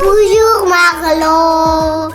Bonjour Marlon.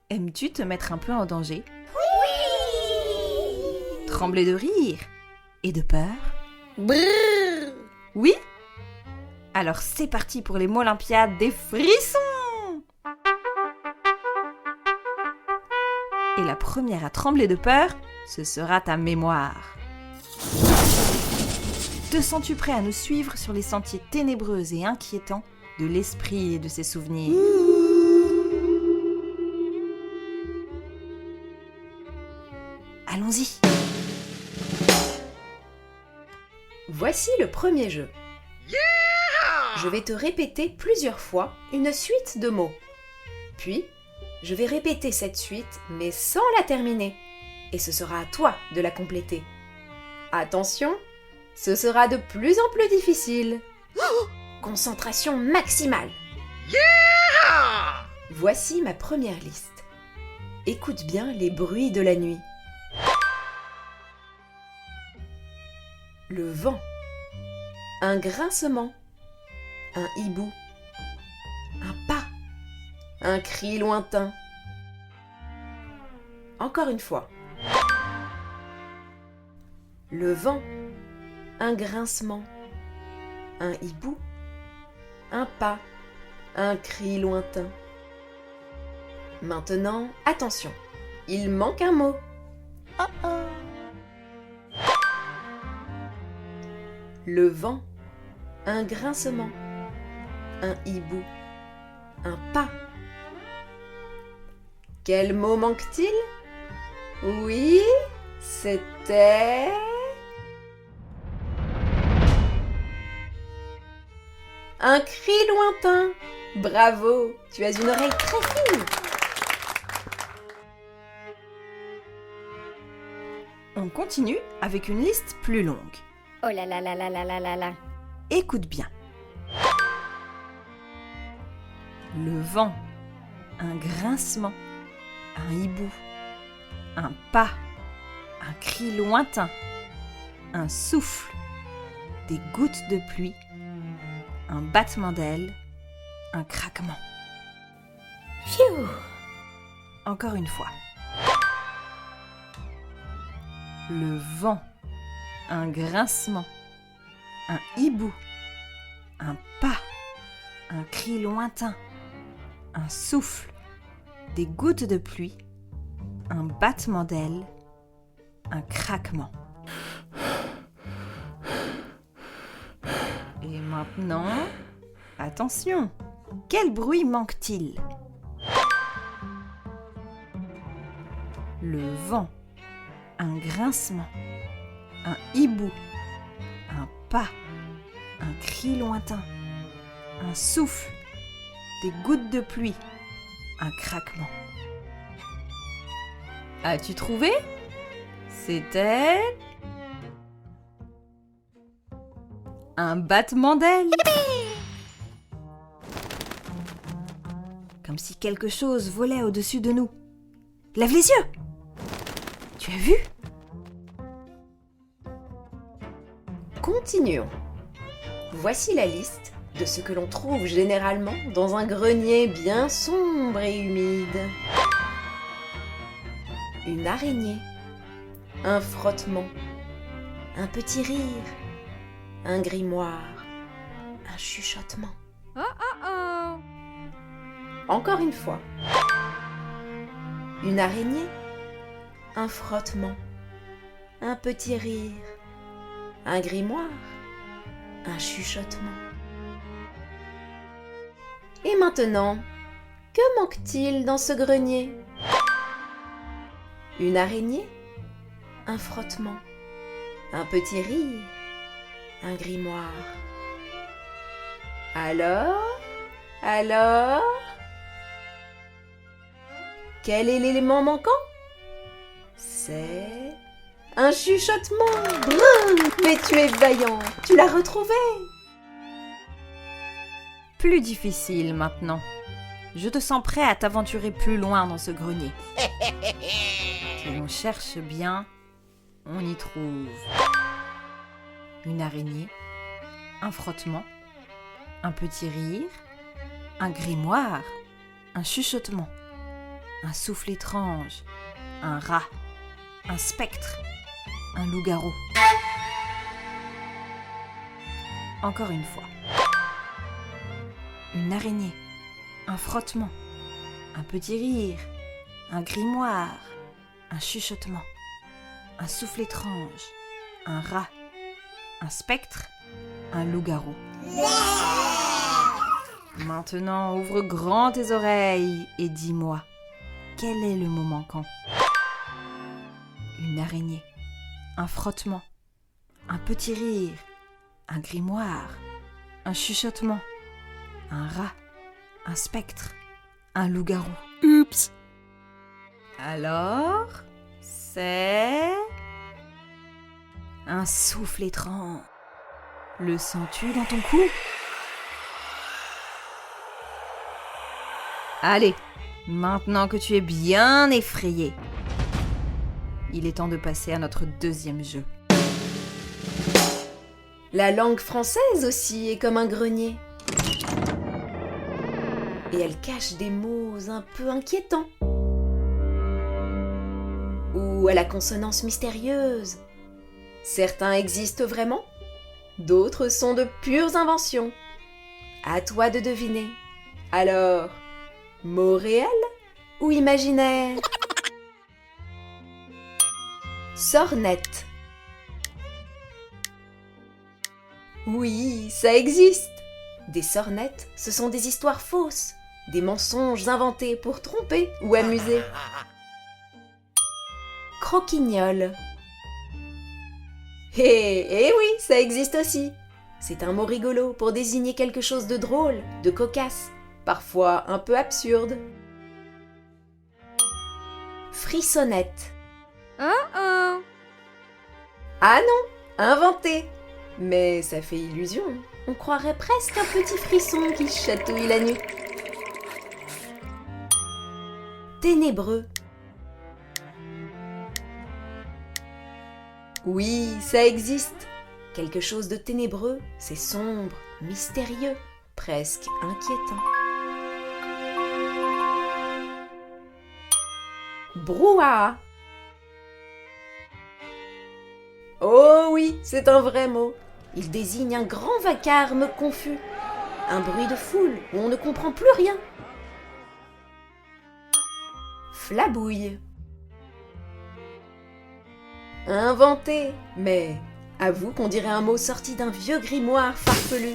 Aimes-tu te mettre un peu en danger? Oui. Trembler de rire et de peur? Brrr. Oui? Alors c'est parti pour les mots olympiades des frissons! Et la première à trembler de peur, ce sera ta mémoire. Te sens-tu prêt à nous suivre sur les sentiers ténébreux et inquiétants de l'esprit et de ses souvenirs? Allons-y! Voici le premier jeu. Je vais te répéter plusieurs fois une suite de mots. Puis, je vais répéter cette suite, mais sans la terminer. Et ce sera à toi de la compléter. Attention, ce sera de plus en plus difficile. Concentration maximale. Voici ma première liste. Écoute bien les bruits de la nuit. Le vent, un grincement, un hibou, un pas, un cri lointain. Encore une fois. Le vent, un grincement, un hibou, un pas, un cri lointain. Maintenant, attention, il manque un mot. Le vent, un grincement, un hibou, un pas. Quel mot manque-t-il? Oui, c'était... un cri lointain. Bravo, tu as une oreille très fine. On continue avec une liste plus longue. Oh là là là là là là là là. Écoute bien. Le vent, un grincement, un hibou, un pas, un cri lointain, un souffle, des gouttes de pluie, un battement d'ailes, un craquement. Pfiou. Encore une fois. Le vent, un grincement, un hibou, un pas, un cri lointain, un souffle, des gouttes de pluie, un battement d'ailes, un craquement. Et maintenant, attention, quel bruit manque-t-il? Le vent, un grincement, un hibou, un pas, un cri lointain, un souffle, des gouttes de pluie, un craquement. As-tu trouvé? C'était... un battement d'ailes. Comme si quelque chose volait au-dessus de nous. Lève les yeux! Tu as vu? Continuons. Voici la liste de ce que l'on trouve généralement dans un grenier bien sombre et humide. Une araignée, un frottement, un petit rire, un grimoire, un chuchotement. Encore une fois. Une araignée, un frottement, un petit rire, un grimoire, un chuchotement. Et maintenant, que manque-t-il dans ce grenier? Une araignée, un frottement, un petit rire, un grimoire. Alors? Quel est l'élément manquant? C'est un chuchotement. Brrr, mais tu es vaillant, tu l'as retrouvé. Plus difficile maintenant. je te sens prêt à t'aventurer plus loin dans ce grenier. Si l'on cherche bien, on y trouve une araignée, un frottement, un petit rire, un grimoire, un chuchotement, un souffle étrange, un rat, un spectre, un loup-garou. Encore une fois. Une araignée, un frottement, un petit rire, un grimoire, un chuchotement, un souffle étrange, un rat, un spectre, un loup-garou. Maintenant, ouvre grand tes oreilles et dis-moi, quel est le mot manquant? Une araignée, un frottement, un petit rire, un grimoire, un chuchotement, un rat, un spectre, un loup-garou. Oups. Alors, c'est un souffle étrange. Le sens-tu dans ton cou? Allez, maintenant que tu es bien effrayé, il est temps de passer à notre deuxième jeu. La langue française aussi est comme un grenier. Et elle cache des mots un peu inquiétants. Ou à la consonance mystérieuse. Certains existent vraiment, d'autres sont de pures inventions. À toi de deviner. Alors, mot réel ou imaginaire? Sornette. Oui, ça existe. Des sornettes, ce sont des histoires fausses, des mensonges inventés pour tromper ou amuser. Croquignole. Eh oui, ça existe aussi. C'est un mot rigolo pour désigner quelque chose de drôle, de cocasse, parfois un peu absurde. Frissonnette. Oh. Ah non, inventé. Mais ça fait illusion. On croirait presque un petit frisson qui chatouille la nuit. Ténébreux. Oui, ça existe. Quelque chose de ténébreux, c'est sombre, mystérieux, presque inquiétant. Brouhaha. Oh oui, c'est un vrai mot. Il désigne un grand vacarme confus, un bruit de foule où on ne comprend plus rien. Flabouille. Inventé, mais avoue qu'on dirait un mot sorti d'un vieux grimoire farfelu.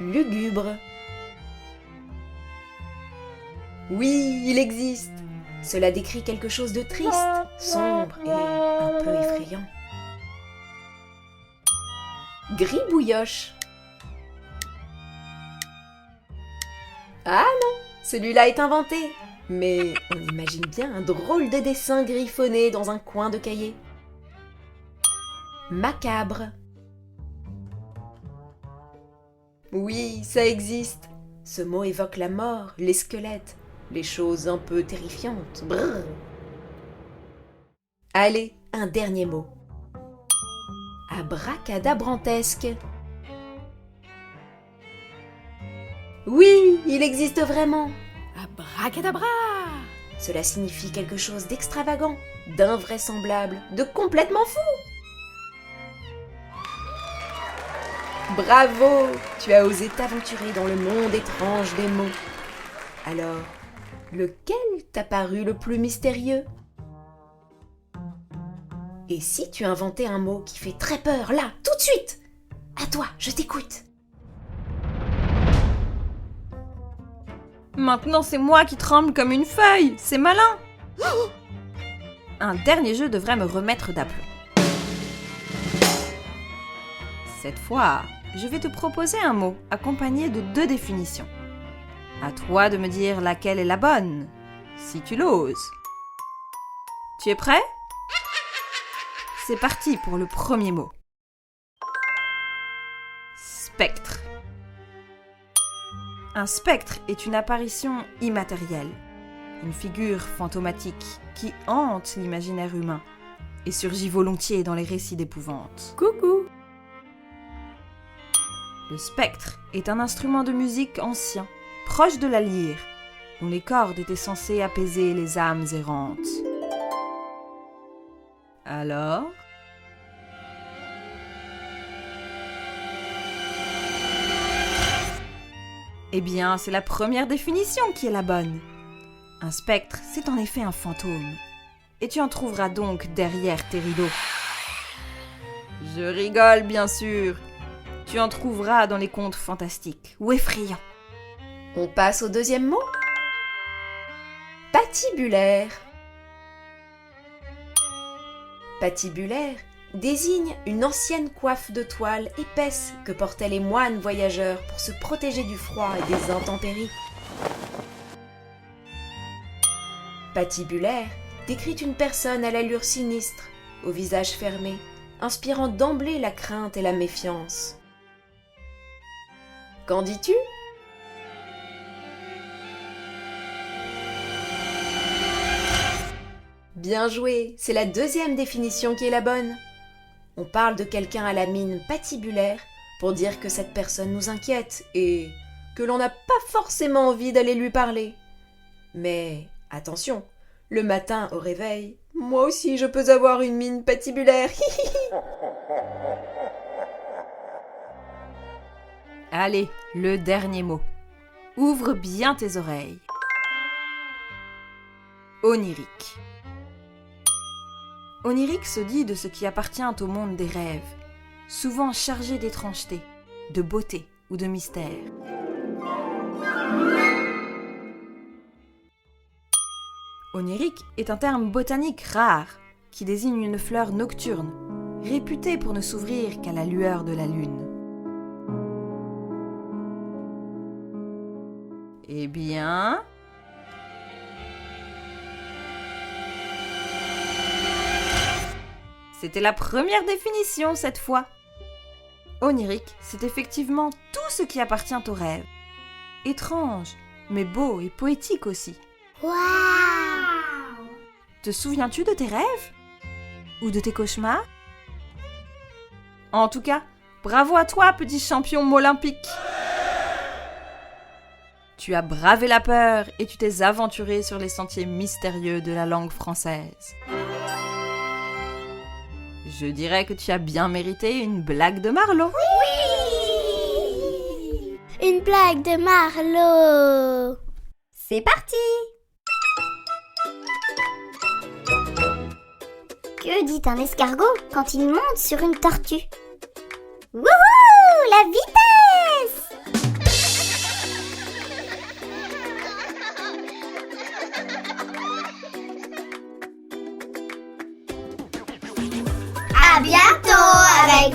Lugubre. Oui, il existe. Cela décrit quelque chose de triste, sombre et un peu effrayant. Gribouilloche. Ah non, celui-là est inventé. Mais on imagine bien un drôle de dessin griffonné dans un coin de cahier. Macabre. Oui, ça existe. Ce mot évoque la mort, les squelettes, les choses un peu terrifiantes. Brrr. Allez, un dernier mot. Abracadabrantesque. Oui, il existe vraiment. Abracadabra. Cela signifie quelque chose d'extravagant, d'invraisemblable, de complètement fou. Bravo, tu as osé t'aventurer dans le monde étrange des mots. Alors, lequel t'a paru le plus mystérieux? Et si tu inventais un mot qui fait très peur, là, tout de suite? À toi, je t'écoute. Maintenant, c'est moi qui tremble comme une feuille. C'est malin. Un dernier jeu devrait me remettre d'aplomb. Cette fois, je vais te proposer un mot accompagné de 2 définitions. À toi de me dire laquelle est la bonne, si tu l'oses. Tu es prêt? C'est parti pour le premier mot. Spectre. Un spectre est une apparition immatérielle, une figure fantomatique qui hante l'imaginaire humain et surgit volontiers dans les récits d'épouvante. Coucou. Le spectre est un instrument de musique ancien, proche de la lyre, dont les cordes étaient censées apaiser les âmes errantes. Alors ? Eh bien, c'est la première définition qui est la bonne. Un spectre, c'est en effet un fantôme. Et tu en trouveras donc derrière tes rideaux. Je rigole, bien sûr. Tu en trouveras dans les contes fantastiques ou effrayants. On passe au deuxième mot. Patibulaire. Patibulaire désigne une ancienne coiffe de toile épaisse que portaient les moines voyageurs pour se protéger du froid et des intempéries. Patibulaire décrit une personne à l'allure sinistre, au visage fermé, inspirant d'emblée la crainte et la méfiance. Qu'en dis-tu ? Bien joué, c'est la deuxième définition qui est la bonne. On parle de quelqu'un à la mine patibulaire pour dire que cette personne nous inquiète et que l'on n'a pas forcément envie d'aller lui parler. Mais attention, le matin au réveil, moi aussi je peux avoir une mine patibulaire. Allez, le dernier mot. Ouvre bien tes oreilles. Onirique. Onirique se dit de ce qui appartient au monde des rêves, souvent chargé d'étrangeté, de beauté ou de mystère. Onirique est un terme botanique rare qui désigne une fleur nocturne, réputée pour ne s'ouvrir qu'à la lueur de la lune. Eh bien... C'était la première définition cette fois. Onirique, c'est effectivement tout ce qui appartient au rêve. Étrange, mais beau et poétique aussi. Waouh. Te souviens-tu de tes rêves ? Ou de tes cauchemars ? En tout cas, bravo à toi, petit champion olympique. Tu as bravé la peur et tu t'es aventuré sur les sentiers mystérieux de la langue française. Je dirais que tu as bien mérité une blague de Marlowe. Oui. Une blague de Marlowe. C'est parti. Que dit un escargot quand il monte sur une tortue ? Wouhou, la vitesse! À bientôt avec